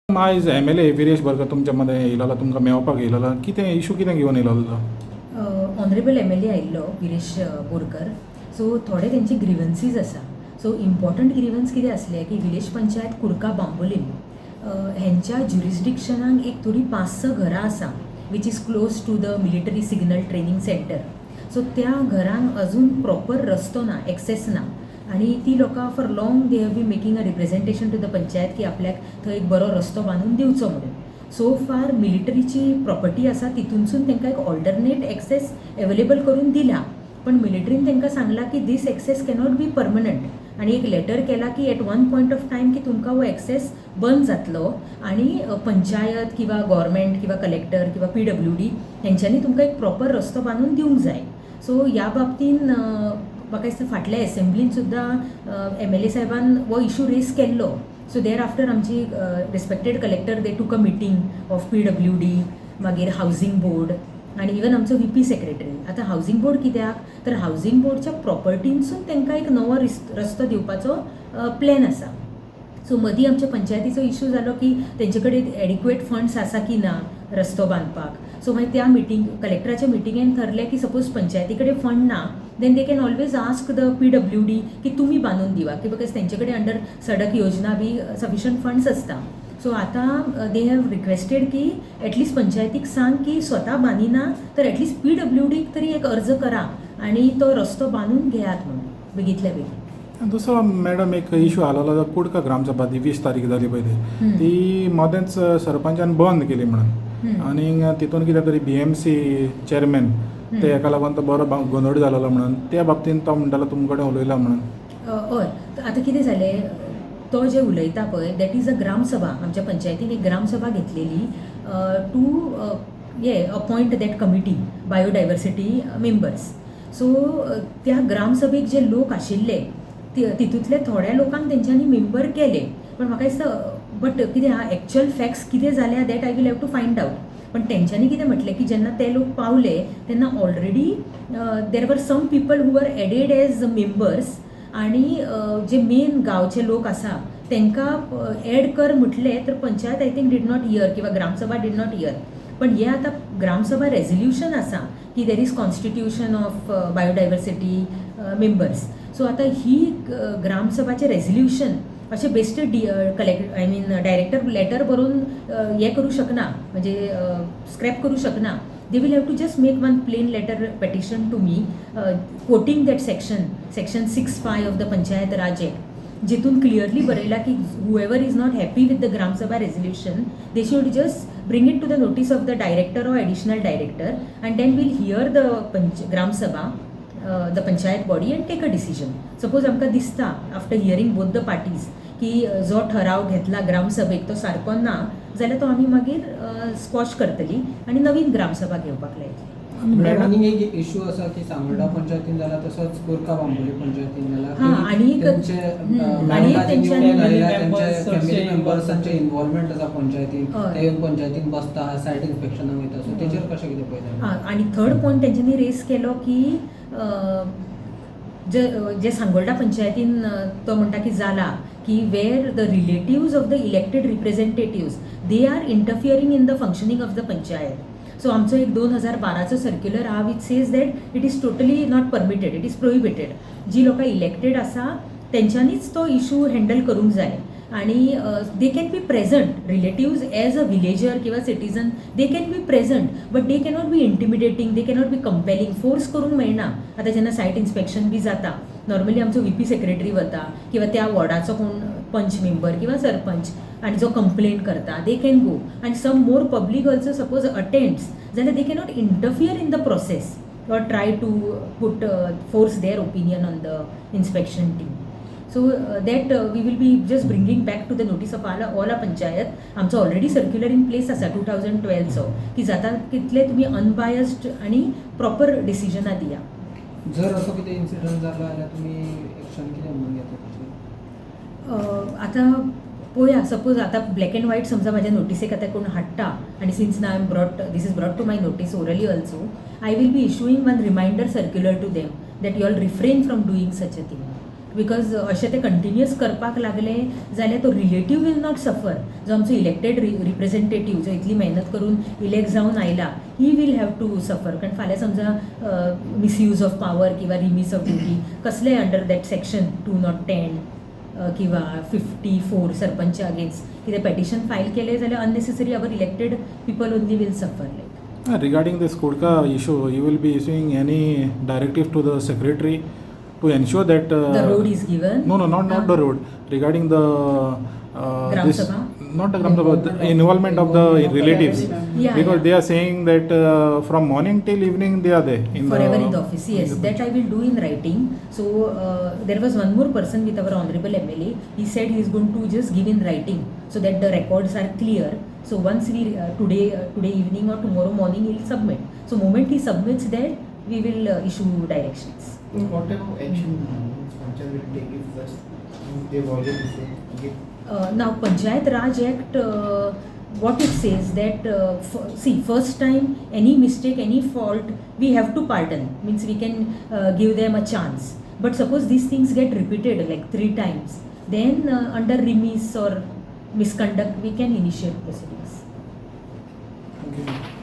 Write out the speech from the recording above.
आयज MLA विरेश बरकर तुमच्या मध्ये येयलो तुमकां मेळपाक येयलो कितें इशू कितें घेवन येयलो? ऑनरेबल MLA आयिल्लो विरेश बोरकर. सो थोडे तेंचे ग्रिवन्सीस आसा. सो इम्पॉर्टंट ग्रिवन्स कितें आसले की विलेज पंचायत कुर्का बांबोलीम हेंच्या ज्युरिस्डिक्शनाक एक थोडी 5-6 घरां आसा which is close to the military signal training centre. So त्या घरांक अजून प्रॉपर रस्तो ना, एक्सेस ना. आणि ती लोकां for long they have been making a representation to the panchayat की आपल्याक थंय एक बरो रस्तो बांदून दिवचो म्हणून. सो फार मिलिटरीची प्रॉपर्टी आसा तितूनसून तांकां एक ऑल्टरनेट एक्सेस अवेलेबल करून दिला. पण मिलिटरीन तांकां सांगला की this access cannot be permanent. आणि एक लेटर केला की at one point of time की तुमकां हो एक्सेस बंद जातलो आणि पंचायत किंवा गव्हर्मेंट किंवा कलेक्टर किंवा PWD हेंच्यांनी तुमकां एक प्रॉपर रस्तो बांदून दिवंक जाय. सो ह्या बाबतीन म्हाका दिसता फाटल्या एसेंब्लीन सुद्दां MLA साहेबान हो इशू रेज केल्लो. सो देर आफ्टर आमची रिस्पेक्टेड कलेक्टर दे टूक अ मिटींग ऑफ PWD, मागीर हावजींग बोर्ड आणि इवन आमचो VP सेक्रेटरी. आतां हावजींग बोर्ड कित्याक तर हावजींग बोर्डच्या प्रॉपर्टीनसून तांकां एक नवो रस्तो दिवपाचो प्लॅन आसा. सो मदीं आमच्या पंचायतीचो इशू जालो की तेंचे कडेन एडिक्वेट फंड्स आसा की ना रस्तो बांदपाक. सो मागीर त्या कलेक्टराच्या मिटिंगेन ठरलें की सपोज पंचायती कडेन फंड ना then they can always ask the PWD की तुमी बांदून दिवा की बिकॉज तेंचे कडेन अंडर सडक योजना बी सफिशंट फंड्स आसता. सो आतां दे हॅव रिक्वेस्टेड की एटलिस्ट पंचायतीक सांग की स्वता बांदिना तर एटलिस्ट PWDक तरी एक अर्ज करा आणि तो रस्तो बांदून घेयात म्हणून बेगीतल्या बेगीन. दुसरो मॅडम एक इशू आलेलो कुडका ग्रामसभा 20 तारीख जाली पळय ती मदेंच सरपंचान बंद केली म्हणून. आणि तितून कितें तरी BMC चेअरमॅन ते हेका लागून तो बरो गोंधळ जालोलो म्हणून त्या बाबतीन तो म्हणटालो तुमचे कडेन उलयला म्हणून. हय आतां कितें जालें तो जे उलयता पळय दॅट इज अ ग्रामसभा. आमच्या पंचायतीन एक ग्रामसभा घेतलेली to appoint that committee biodiversity members. So त्या ग्रामसभेक जे लोक आशिल्ले तितूंतले थोड्या लोकांक तेंच्यांनी मेंबर केले. पण म्हाका दिसता बट कितें आहा एक्चुअल फॅक्ट्स कितें जाल्या that I will have to find out. पण तेंच्यांनी कितें म्हटलें की जेन्ना ते लोक पावले तेन्ना ऑलरेडी देर वर सम पीपल हू वर एडेड एज मेंबर्स आणि जे मेन गांवचे लोक आसा तांकां एड कर म्हटलें तर panchayat I think did not hear किंवा ग्रामसभा डीड नॉट हियर. पण हे आतां ग्रामसभा रेझोल्युशन आसा की there is constitution of biodiversity members. So आतां ही ग्रामसभाचें रेझोल्युशन अशें बेस्टेड डायरेक्टर लेटर बरोवन हें करूं शकना म्हणजे स्क्रॅप करूं शकना. They will have to just make one plain letter petition to me quoting that section 6(5) of the panchayat raj act जितून क्लियरली बरयला की whoever is not happy with the gram sabha resolution they should just bring it to the notice of the director or additional director and then will hear the gram sabha the panchayat body and take a decision. Suppose आमकां दिसता after hearing both the parties की जो ठराव घेतला ग्रामसभेक तो सारको ना जाल्यार तो आमी मागीर स्क्वॉश करतली आणि नवीन ग्रामसभा घेवपाक लायतली. आनी एक इशू आसा की सांगोळडा पंचायतीन जाला तसोच कुर्का बांबोली पंचायतीन जाला आनी फॅमिली मेंबर्सांचे इन्वॉल्वमेंट आसा पंचायतीन ते येवन पंचायतीन बसता सायट इन्स्पेक्शनाक वयता. सो तेचेर कशें कितें पळयता. आणि थर्ड पॉयंट तेंच्यांनी रेस केलो की जे सांगोळडा पंचायतीन तो म्हणटा की जाला की where the relatives of the elected representatives they are interfering in the functioning of the panchayat. So आमचो एक 2012 सर्क्युलर आहा which says that it is totally not permitted, it is prohibited. जी लोकां इलेक्टेड आसा तेंच्यांनीच तो इशू हँडल करूंक जाय आणि they can be present relatives as a villager किंवा citizen they can be present but they cannot be intimidating, they cannot be compelling, force करूंक मेळना. आतां जेन्ना सायट इन्स्पेक्शन बी जाता नॉर्मली आमचो VP सेक्रेटरी वता किंवा त्या वॉर्डाचो कोण पंच मेंबर किंवा सरपंच आणि जो कंप्लेन करता दे कॅन गो आणि सम मोर पब्लीक ऑल्सो सपोज अटेंड्स जाल्यार दे cannot interfere in the process or try to force their opinion on the inspection team. So that we will be just bringing back to the notice of all our panchayat. आमचो already circular in place आसा 2012 चो की जाता तितले तुमी unbiased आणि proper डिसिजनां दिया. जर असो कितें इन्सिडंट जालो जाल्यार तुमी एक्शन कितें म्हणून घेता. आतां पळोवया सपोज आतां ब्लॅक अँड व्हाईट समजा म्हाज्या नोटिसेक आतां कोण हाडटा आणि since now this is brought to my notice orally also I will be issuing one reminder circular to them that you all refrain from doing such a thing. Because अशें ते continuous करपाक लागले जाल्यार तो रिलेटीव वील नॉट सफर. जो आमचो elected representative जो इतली मेहनत करून इलेक्ट जावन आयला, he will have to suffer. कारण फाल्यां समजा मिसयूज ऑफ पॉवर किंवा रिमीस ऑफ ड्युटी कसलेय अंडर दॅट सेक्शन 210 किंवा 54 सरपंचा अगेन्स्ट कितें पेटिशन फायल केलें जाल्यार unnecessary our elected people only will suffer. Like Regarding this Kurka issue, you will be issuing any directive to the secretary to ensure that the road is given. No, not the road. Regarding the Gram this, Sabha? not the Gram Sabha, the involvement of the relatives, Yeah, because yeah. they are saying that from morning till evening they are there Forever in the office. Yes, that I will do in writing. So there was one more person with our honorable MLA. He said he is going to just give in writing so that the records are clear. So once we today evening or tomorrow morning he will submit. So moment he submits that, we will issue directions. What type of action Panchayat will take if just they violate the same? Now Panchayat Raj Act, what it says that first time any mistake, any fault, we have to pardon, means we can give them a chance. But suppose these things get repeated like 3 times, then under remiss or misconduct we can initiate proceedings. Okay.